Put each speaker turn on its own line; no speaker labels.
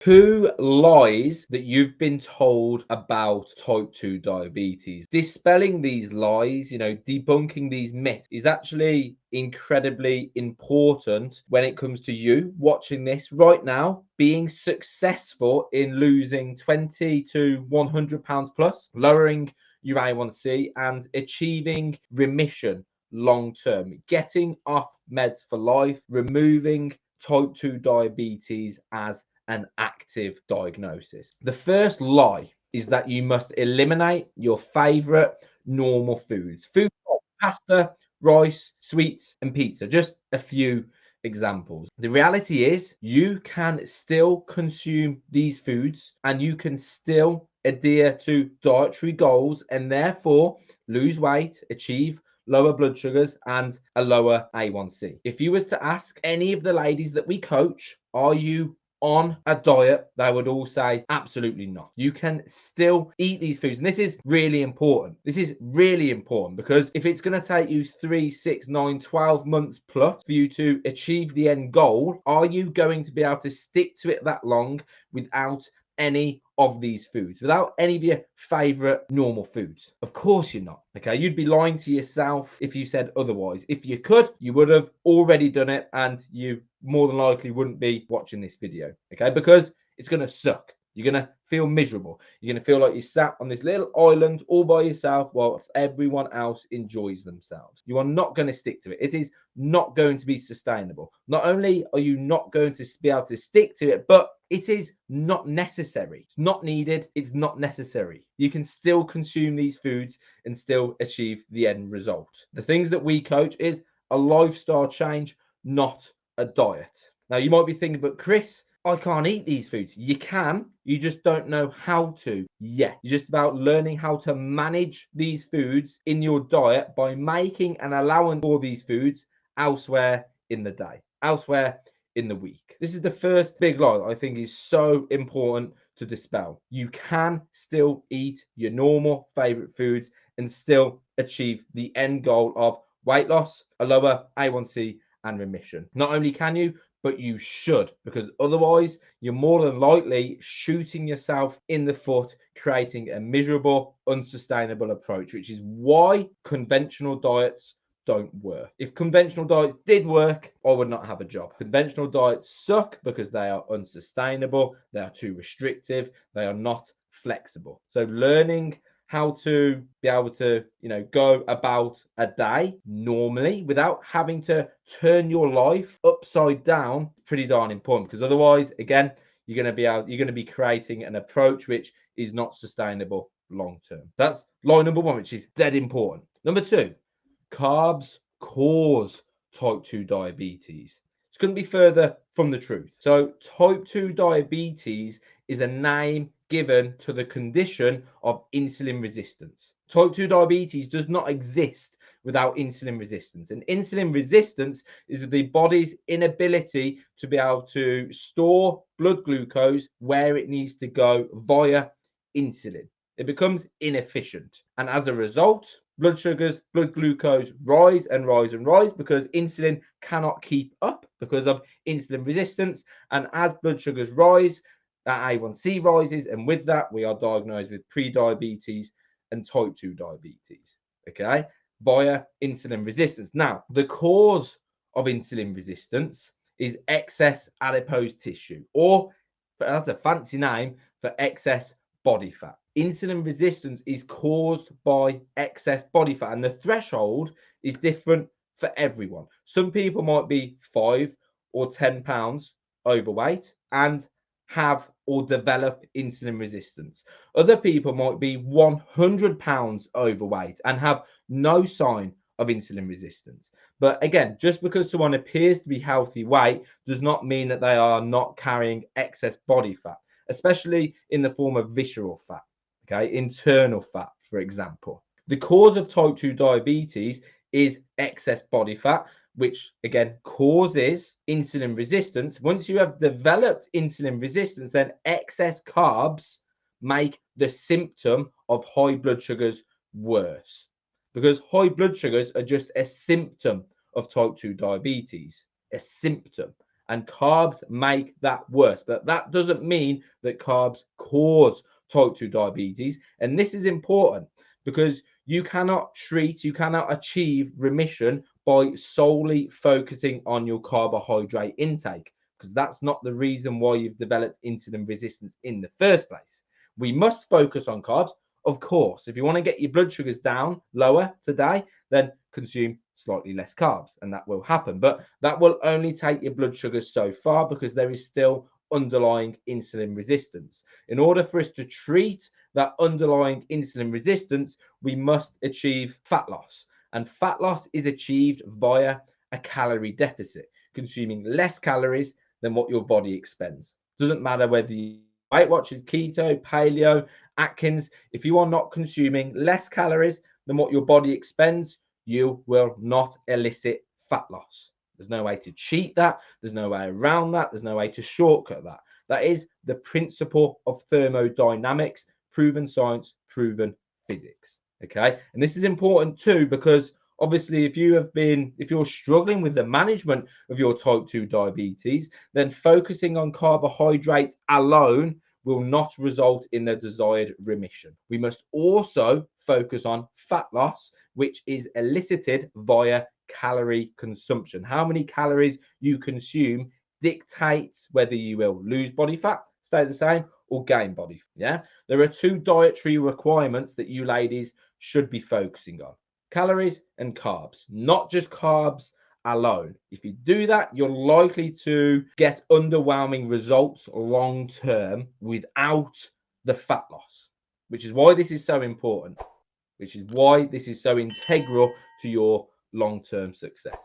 Who lies that you've been told about type 2 diabetes? Dispelling these lies, debunking these myths is actually incredibly important when it comes to you watching this right now, being successful in losing 20 to 100 pounds plus, lowering your A1C, and achieving remission long term, getting off meds for life, removing type 2 diabetes as an active diagnosis. The first lie is that you must eliminate your favorite normal foods. Foods like pasta, rice, sweets, and pizza. Just a few examples. The reality is you can still consume these foods and you can still adhere to dietary goals and therefore lose weight, achieve lower blood sugars and a lower A1C. If you was to ask any of the ladies that we coach, are you on a diet, they would all say absolutely not. You can still eat these foods. And this is really important. This is really important because if it's going to take you 3, 6, 9, 12 months plus for you to achieve the end goal, are you going to be able to stick to it that long without any of these foods, without any of your favorite normal foods? Of course you're not. Okay, you'd be lying to yourself if you said otherwise. If you could, you would have already done it and you more than likely wouldn't be watching this video. Okay, because it's going to suck. You're going to feel miserable. You're going to feel like you sat on this little island all by yourself whilst everyone else enjoys themselves. You are not going to stick to it. It is not going to be sustainable. Not only are you not going to be able to stick to it, but it is not necessary. It's not needed. It's not necessary. You can still consume these foods and still achieve the end result. The things that we coach is a lifestyle change, not a diet. Now, you might be thinking, but Chris, I can't eat these foods. You can, you just don't know how to yet. You're just about learning how to manage these foods in your diet by making an allowance for these foods elsewhere in the day, elsewhere in the week. This is the first big lie I think is so important to dispel. You can still eat your normal favorite foods and still achieve the end goal of weight loss, a lower A1C, and remission. Not only can you, but you should, because otherwise you're more than likely shooting yourself in the foot, creating a miserable, unsustainable approach, which is why conventional diets don't work. If conventional diets did work, I would not have a job. Conventional diets suck because they are unsustainable, they are too restrictive, they are not flexible. So learning how to be able to, go about a day normally without having to turn your life upside down, pretty darn important, because otherwise, again, you're going to be creating an approach which is not sustainable long term. That's line number one, which is dead important. Number two, carbs cause type 2 diabetes. It couldn't be further from the truth. So type 2 diabetes is a name given to the condition of insulin resistance. Type 2 diabetes does not exist without insulin resistance. And insulin resistance is the body's inability to be able to store blood glucose where it needs to go via insulin. It becomes inefficient. And as a result, blood sugars, blood glucose rise and rise and rise because insulin cannot keep up because of insulin resistance. And as blood sugars rise, that A1C rises, and with that, we are diagnosed with pre-diabetes and type 2 diabetes, okay, via insulin resistance. Now, the cause of insulin resistance is excess adipose tissue, or that's a fancy name for excess body fat. Insulin resistance is caused by excess body fat, and the threshold is different for everyone. Some people might be 5 or 10 pounds overweight and have or develop insulin resistance. Other people might be 100 pounds overweight and have no sign of insulin resistance. But again, just because someone appears to be healthy weight does not mean that they are not carrying excess body fat, especially in the form of visceral fat, okay, internal fat, for example. The cause of type 2 diabetes is excess body fat, which again causes insulin resistance. Once you have developed insulin resistance, then excess carbs make the symptom of high blood sugars worse, because high blood sugars are just a symptom of type 2 diabetes, a symptom. and carbs make that worse. But that doesn't mean that carbs cause type 2 diabetes. And this is important because you cannot achieve remission by solely focusing on your carbohydrate intake, because that's not the reason why you've developed insulin resistance in the first place. We must focus on carbs, of course. If you want to get your blood sugars down lower today, then consume slightly less carbs, and that will happen. But that will only take your blood sugars so far because there is still underlying insulin resistance. In order for us to treat that underlying insulin resistance, we must achieve fat loss. And fat loss is achieved via a calorie deficit, consuming less calories than what your body expends. Doesn't matter whether you Weight Watchers, keto, paleo, Atkins, if you are not consuming less calories than what your body expends, you will not elicit fat loss. There's no way to cheat that. There's no way around that. There's no way to shortcut that. That is the principle of thermodynamics, proven science, proven physics. Okay. And this is important too, because obviously if you're struggling with the management of your type 2 diabetes, then focusing on carbohydrates alone will not result in the desired remission. We must also focus on fat loss, which is elicited via calorie consumption. How many calories you consume dictates whether you will lose body fat, stay the same, or gain body fat. Yeah, there are two dietary requirements that you ladies should be focusing on: calories and carbs, not just carbs alone. If you do that, you're likely to get underwhelming results long term without the fat loss, which is why this is so important, which is why this is so integral to your long term success.